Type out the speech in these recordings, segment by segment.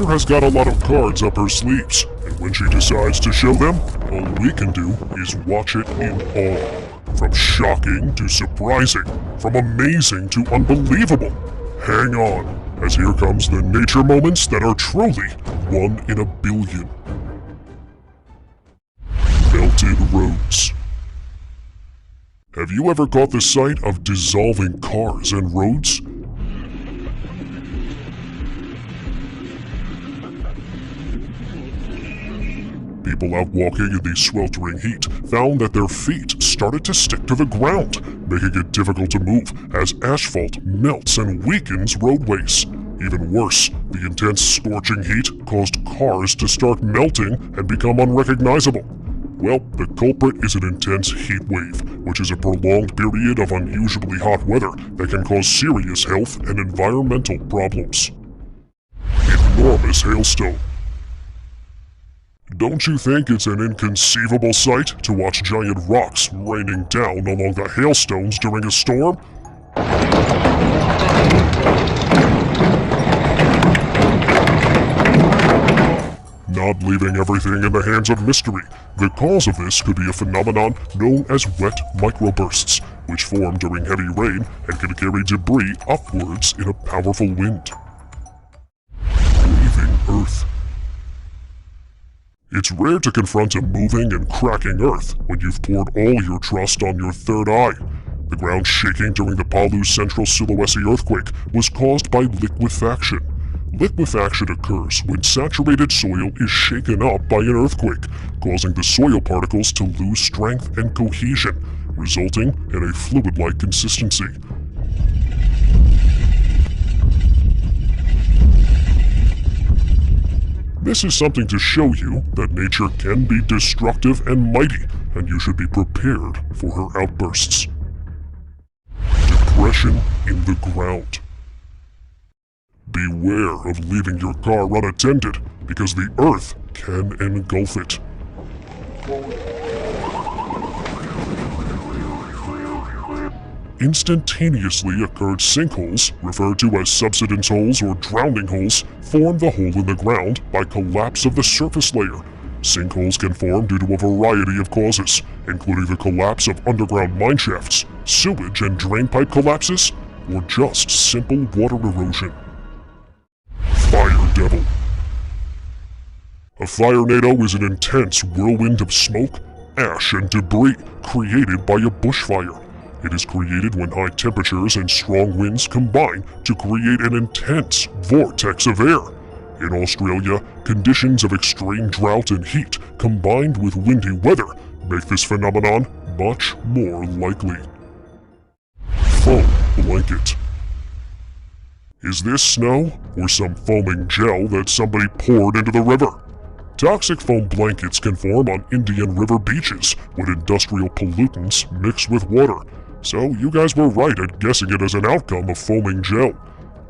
nature has got a lot of cards up her sleeves, and when she decides to show them, all we can do is watch it in awe. From shocking to surprising, from amazing to unbelievable. Hang on, as here comes the nature moments that are truly 1 in a billion. Melted roads. Have you ever caught the sight of dissolving cars and roads? People out walking in the sweltering heat found that their feet started to stick to the ground, making it difficult to move as asphalt melts and weakens roadways. Even worse, the intense scorching heat caused cars to start melting and become unrecognizable. Well, the culprit is an intense heat wave, which is a prolonged period of unusually hot weather that can cause serious health and environmental problems. Enormous hailstone. Don't you think it's an inconceivable sight to watch giant rocks raining down along the hailstones during a storm? Not leaving everything in the hands of mystery, the cause of this could be a phenomenon known as wet microbursts, which form during heavy rain and can carry debris upwards in a powerful wind. Breathing Earth. It's rare to confront a moving and cracking Earth when you've poured all your trust on your third eye. The ground shaking during the Palu Central Sulawesi earthquake was caused by liquefaction. Liquefaction occurs when saturated soil is shaken up by an earthquake, causing the soil particles to lose strength and cohesion, resulting in a fluid-like consistency. This is something to show you that nature can be destructive and mighty, and you should be prepared for her outbursts. Depression in the ground. Beware of leaving your car unattended, because the earth can engulf it. Instantaneously occurred sinkholes, referred to as subsidence holes or drowning holes, form the hole in the ground by collapse of the surface layer. Sinkholes can form due to a variety of causes, including the collapse of underground mine shafts, sewage and drain pipe collapses, or just simple water erosion. Fire Devil. A firenado is an intense whirlwind of smoke, ash, and debris created by a bushfire. It is created when high temperatures and strong winds combine to create an intense vortex of air. In Australia, conditions of extreme drought and heat combined with windy weather make this phenomenon much more likely. Foam blanket. Is this snow or some foaming gel that somebody poured into the river? Toxic foam blankets can form on Indian River beaches when industrial pollutants mix with water. So you guys were right at guessing it as an outcome of foaming gel.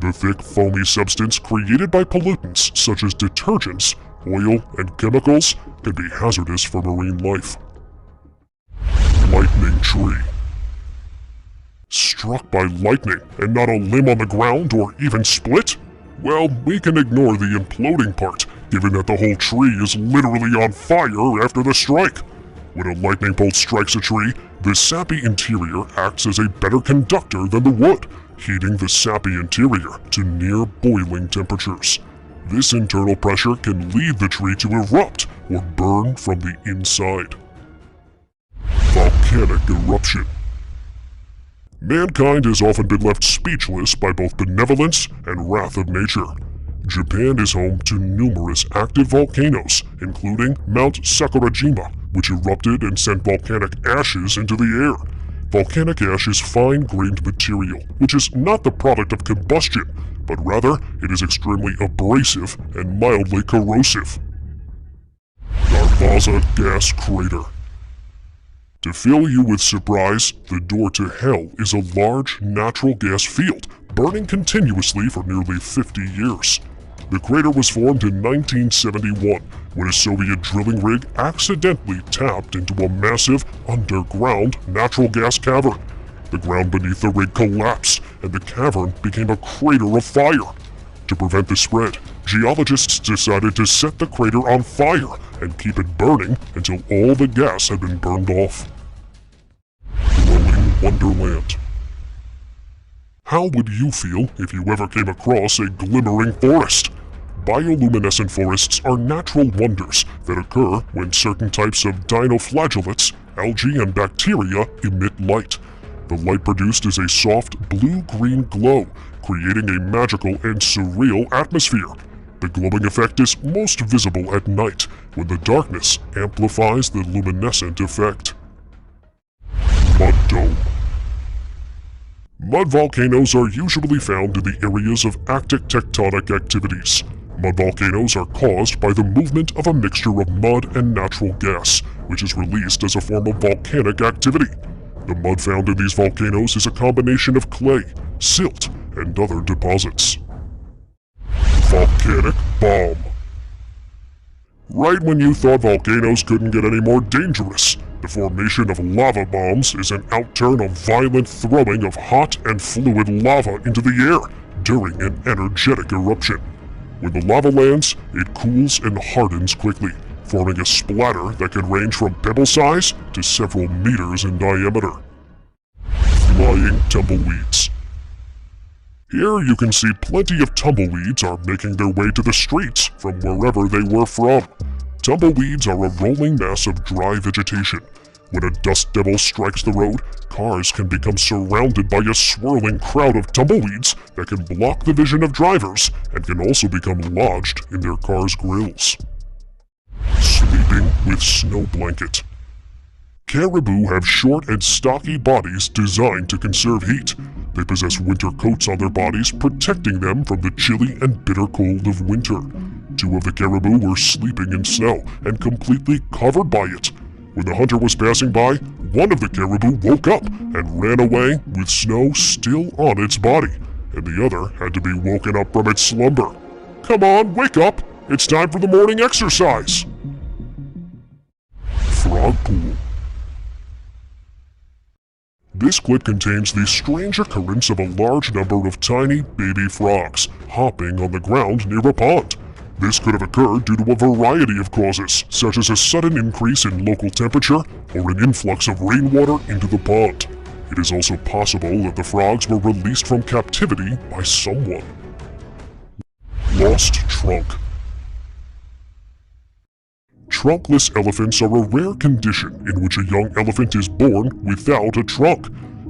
The thick, foamy substance created by pollutants such as detergents, oil, and chemicals can be hazardous for marine life. Lightning tree. Struck by lightning and not a limb on the ground or even split? Well, we can ignore the imploding part, given that the whole tree is literally on fire after the strike. When a lightning bolt strikes a tree, the sappy interior acts as a better conductor than the wood, heating the sappy interior to near boiling temperatures. This internal pressure can lead the tree to erupt or burn from the inside. Volcanic eruption. Mankind has often been left speechless by both benevolence and wrath of nature. Japan is home to numerous active volcanoes, including Mount Sakurajima, which erupted and sent volcanic ashes into the air. Volcanic ash is fine-grained material, which is not the product of combustion, but rather it is extremely abrasive and mildly corrosive. Darvaza Gas Crater. To fill you with surprise, the door to hell is a large natural gas field, burning continuously for nearly 50 years. The crater was formed in 1971 when a Soviet drilling rig accidentally tapped into a massive underground natural gas cavern. The ground beneath the rig collapsed and the cavern became a crater of fire. To prevent the spread, geologists decided to set the crater on fire and keep it burning until all the gas had been burned off. Glowing Wonderland. How would you feel if you ever came across a glimmering forest? Bioluminescent forests are natural wonders that occur when certain types of dinoflagellates, algae, and bacteria emit light. The light produced is a soft blue-green glow, creating a magical and surreal atmosphere. The glowing effect is most visible at night, when the darkness amplifies the luminescent effect. Mud Dome. Mud volcanoes are usually found in the areas of active tectonic activities. Mud volcanoes are caused by the movement of a mixture of mud and natural gas, which is released as a form of volcanic activity. The mud found in these volcanoes is a combination of clay, silt, and other deposits. Volcanic bomb. Right when you thought volcanoes couldn't get any more dangerous, the formation of lava bombs is an outturn of violent throwing of hot and fluid lava into the air during an energetic eruption. When the lava lands, it cools and hardens quickly, forming a splatter that can range from pebble size to several meters in diameter. Flying tumbleweeds. Here you can see plenty of tumbleweeds are making their way to the streets from wherever they were from. Tumbleweeds are a rolling mass of dry vegetation. When a dust devil strikes the road, cars can become surrounded by a swirling crowd of tumbleweeds that can block the vision of drivers and can also become lodged in their cars' grills. Sleeping with snow blanket. Caribou have short and stocky bodies designed to conserve heat. They possess winter coats on their bodies, protecting them from the chilly and bitter cold of winter. 2 of the caribou were sleeping in snow and completely covered by it. When the hunter was passing by, one of the caribou woke up and ran away with snow still on its body, and the other had to be woken up from its slumber. Come on, wake up! It's time for the morning exercise! Frog pool. This clip contains the strange occurrence of a large number of tiny baby frogs hopping on the ground near a pond. This could have occurred due to a variety of causes, such as a sudden increase in local temperature or an influx of rainwater into the pond. It is also possible that the frogs were released from captivity by someone. Lost trunk. Trunkless elephants are a rare condition in which a young elephant is born without a trunk.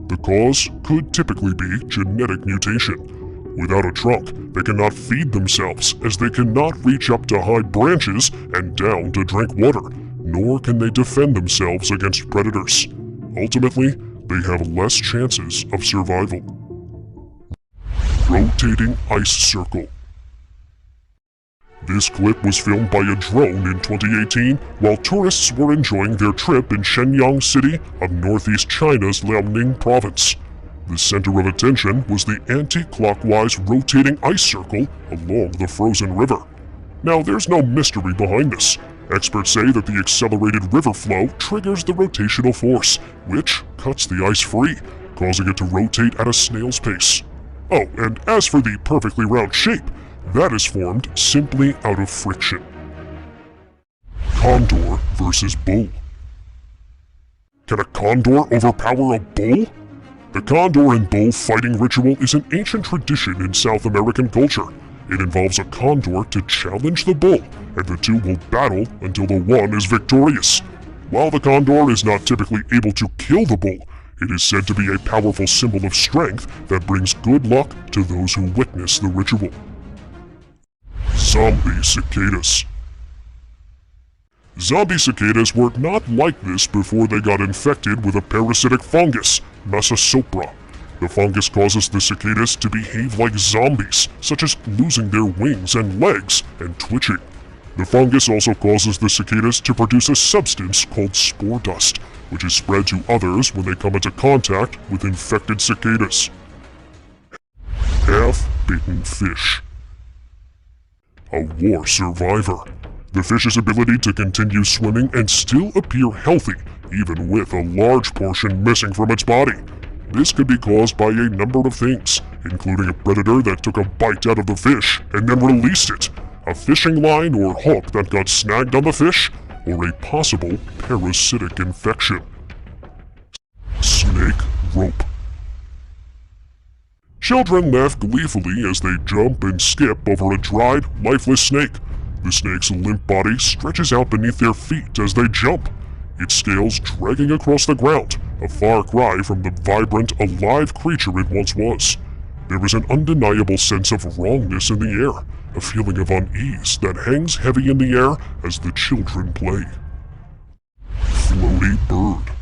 The cause could typically be genetic mutation. Without a trunk, they cannot feed themselves as they cannot reach up to high branches and down to drink water, nor can they defend themselves against predators. Ultimately, they have less chances of survival. Rotating ice circle. This clip was filmed by a drone in 2018 while tourists were enjoying their trip in Shenyang City of northeast China's Liaoning province. The center of attention was the anti-clockwise rotating ice circle along the frozen river. Now, there's no mystery behind this. Experts say that the accelerated river flow triggers the rotational force, which cuts the ice free, causing it to rotate at a snail's pace. Oh, and as for the perfectly round shape, that is formed simply out of friction. Condor versus bull. Can a condor overpower a bull? The condor and bull fighting ritual is an ancient tradition in South American culture. It involves a condor to challenge the bull, and the two will battle until the one is victorious. While the condor is not typically able to kill the bull, it is said to be a powerful symbol of strength that brings good luck to those who witness the ritual. Zombie cicadas. Zombie cicadas were not like this before they got infected with a parasitic fungus, Masasopra. The fungus causes the cicadas to behave like zombies, such as losing their wings and legs and twitching. The fungus also causes the cicadas to produce a substance called spore dust, which is spread to others when they come into contact with infected cicadas. Half-bitten fish. A war survivor. The fish's ability to continue swimming and still appear healthy, even with a large portion missing from its body. This could be caused by a number of things, including a predator that took a bite out of the fish and then released it, a fishing line or hook that got snagged on the fish, or a possible parasitic infection. Snake rope. Children laugh gleefully as they jump and skip over a dried, lifeless snake. The snake's limp body stretches out beneath their feet as they jump, its scales dragging across the ground, a far cry from the vibrant, alive creature it once was. There is an undeniable sense of wrongness in the air, a feeling of unease that hangs heavy in the air as the children play. Floaty bird.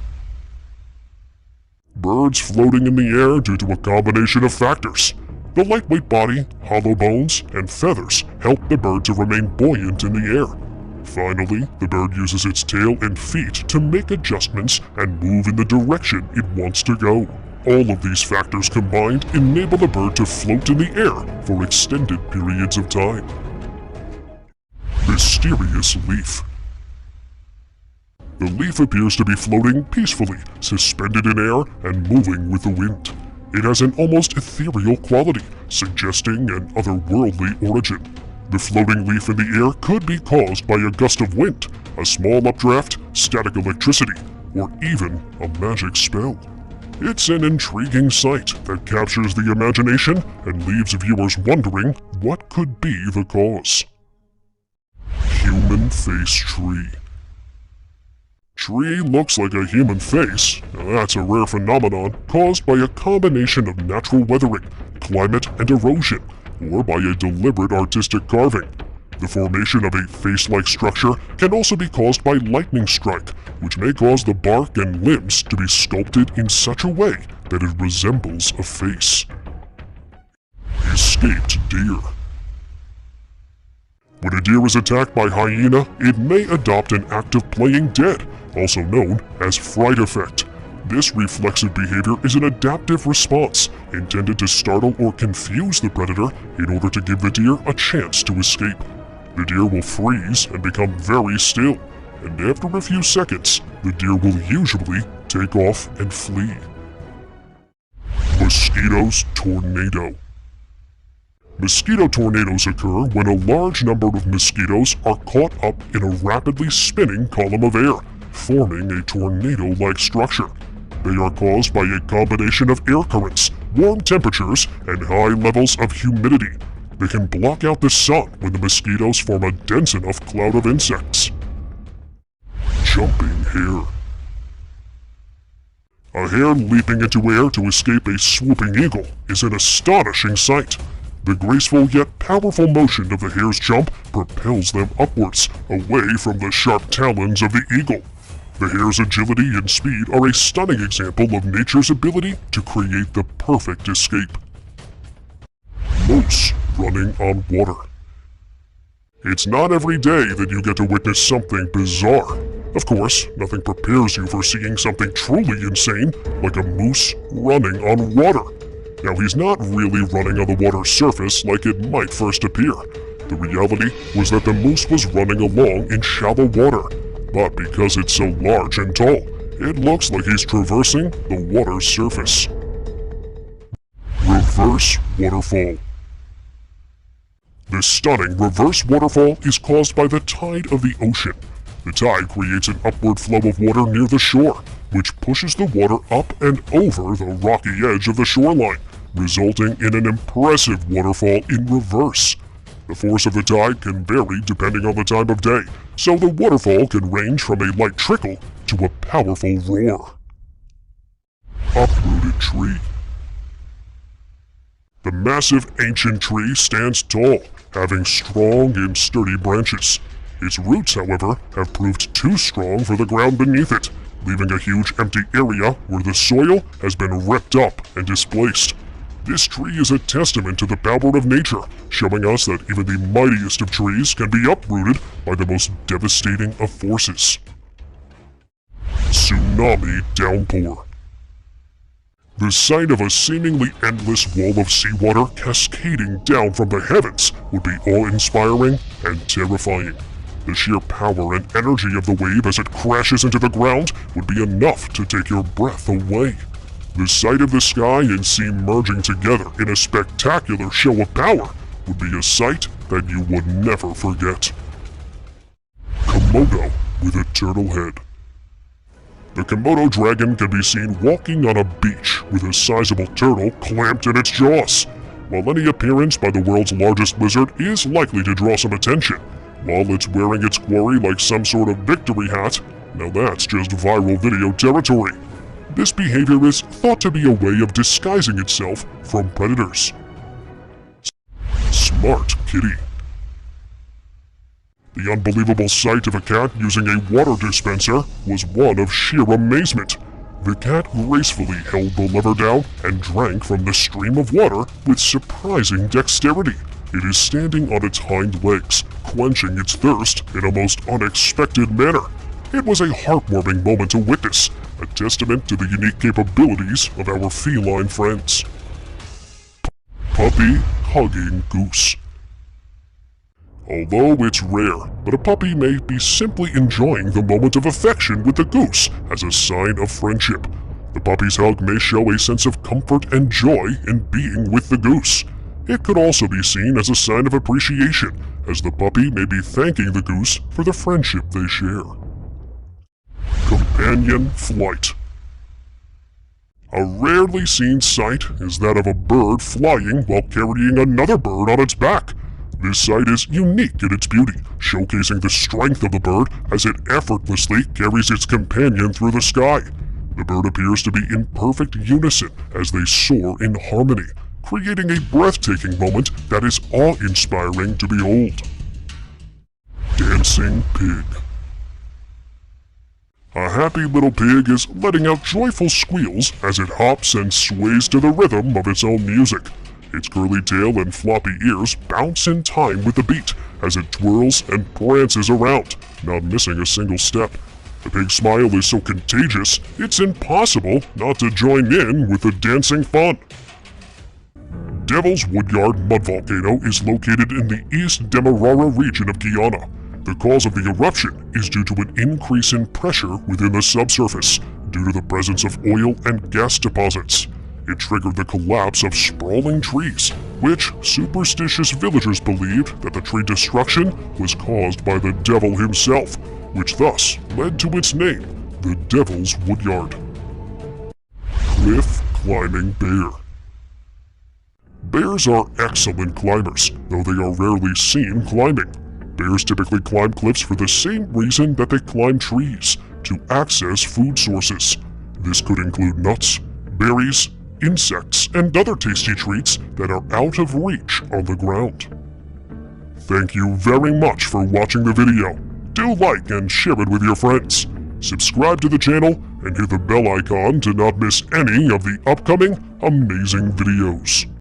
Birds floating in the air due to a combination of factors. The lightweight body, hollow bones, and feathers help the bird to remain buoyant in the air. Finally, the bird uses its tail and feet to make adjustments and move in the direction it wants to go. All of these factors combined enable the bird to float in the air for extended periods of time. Mysterious leaf. The leaf appears to be floating peacefully, suspended in air and moving with the wind. It has an almost ethereal quality, suggesting an otherworldly origin. The floating leaf in the air could be caused by a gust of wind, a small updraft, static electricity, or even a magic spell. It's an intriguing sight that captures the imagination and leaves viewers wondering what could be the cause. Human face tree. Tree looks like a human face. That's a rare phenomenon caused by a combination of natural weathering, climate, and erosion, or by a deliberate artistic carving. The formation of a face-like structure can also be caused by lightning strike, which may cause the bark and limbs to be sculpted in such a way that it resembles a face. Escaped deer. When a deer is attacked by hyena, it may adopt an act of playing dead, also known as fright effect. This reflexive behavior is an adaptive response intended to startle or confuse the predator in order to give the deer a chance to escape. The deer will freeze and become very still, and after a few seconds, the deer will usually take off and flee. Mosquitoes tornado. Mosquito tornadoes occur when a large number of mosquitoes are caught up in a rapidly spinning column of air, forming a tornado-like structure. They are caused by a combination of air currents, warm temperatures, and high levels of humidity. They can block out the sun when the mosquitoes form a dense enough cloud of insects. Jumping hare. A hare leaping into air to escape a swooping eagle is an astonishing sight. The graceful yet powerful motion of the hare's jump propels them upwards, away from the sharp talons of the eagle. The hare's agility and speed are a stunning example of nature's ability to create the perfect escape. Moose running on water. It's not every day that you get to witness something bizarre. Of course, nothing prepares you for seeing something truly insane like a moose running on water. Now, he's not really running on the water's surface like it might first appear. The reality was that the moose was running along in shallow water, but because it's so large and tall, it looks like he's traversing the water's surface. Reverse waterfall. This stunning reverse waterfall is caused by the tide of the ocean. The tide creates an upward flow of water near the shore, which pushes the water up and over the rocky edge of the shoreline, resulting in an impressive waterfall in reverse. The force of the tide can vary depending on the time of day, so the waterfall can range from a light trickle to a powerful roar. Uprooted tree. The massive ancient tree stands tall, having strong and sturdy branches. Its roots, however, have proved too strong for the ground beneath it, leaving a huge empty area where the soil has been ripped up and displaced. This tree is a testament to the power of nature, showing us that even the mightiest of trees can be uprooted by the most devastating of forces. Tsunami downpour. The sight of a seemingly endless wall of seawater cascading down from the heavens would be awe-inspiring and terrifying. The sheer power and energy of the wave as it crashes into the ground would be enough to take your breath away. The sight of the sky and sea merging together in a spectacular show of power would be a sight that you would never forget. Komodo with a turtle head. The Komodo dragon can be seen walking on a beach with a sizable turtle clamped in its jaws. While any appearance by the world's largest lizard is likely to draw some attention, while it's wearing its quarry like some sort of victory hat, now that's just viral video territory. This behavior is thought to be a way of disguising itself from predators. Smart kitty. The unbelievable sight of a cat using a water dispenser was one of sheer amazement. The cat gracefully held the lever down and drank from the stream of water with surprising dexterity. It is standing on its hind legs, quenching its thirst in a most unexpected manner. It was a heartwarming moment to witness, a testament to the unique capabilities of our feline friends. Puppy hugging goose. Although it's rare, but a puppy may be simply enjoying the moment of affection with the goose as a sign of friendship. The puppy's hug may show a sense of comfort and joy in being with the goose. It could also be seen as a sign of appreciation, as the puppy may be thanking the goose for the friendship they share. Companion flight. A rarely seen sight is that of a bird flying while carrying another bird on its back. This sight is unique in its beauty, showcasing the strength of the bird as it effortlessly carries its companion through the sky. The bird appears to be in perfect unison as they soar in harmony, creating a breathtaking moment that is awe-inspiring to behold. Dancing pig. A happy little pig is letting out joyful squeals as it hops and sways to the rhythm of its own music. Its curly tail and floppy ears bounce in time with the beat as it twirls and prances around, not missing a single step. The pig's smile is so contagious, it's impossible not to join in with the dancing fun. Devil's Woodyard mud volcano is located in the East Demerara region of Guyana. The cause of the eruption is due to an increase in pressure within the subsurface due to the presence of oil and gas deposits. It triggered the collapse of sprawling trees, which superstitious villagers believed that the tree destruction was caused by the devil himself, which thus led to its name, the Devil's Woodyard. Cliff climbing bear. Bears are excellent climbers, though they are rarely seen climbing. Bears typically climb cliffs for the same reason that they climb trees, to access food sources. This could include nuts, berries, insects, and other tasty treats that are out of reach on the ground. Thank you very much for watching the video. Do like and share it with your friends. Subscribe to the channel and hit the bell icon to not miss any of the upcoming amazing videos.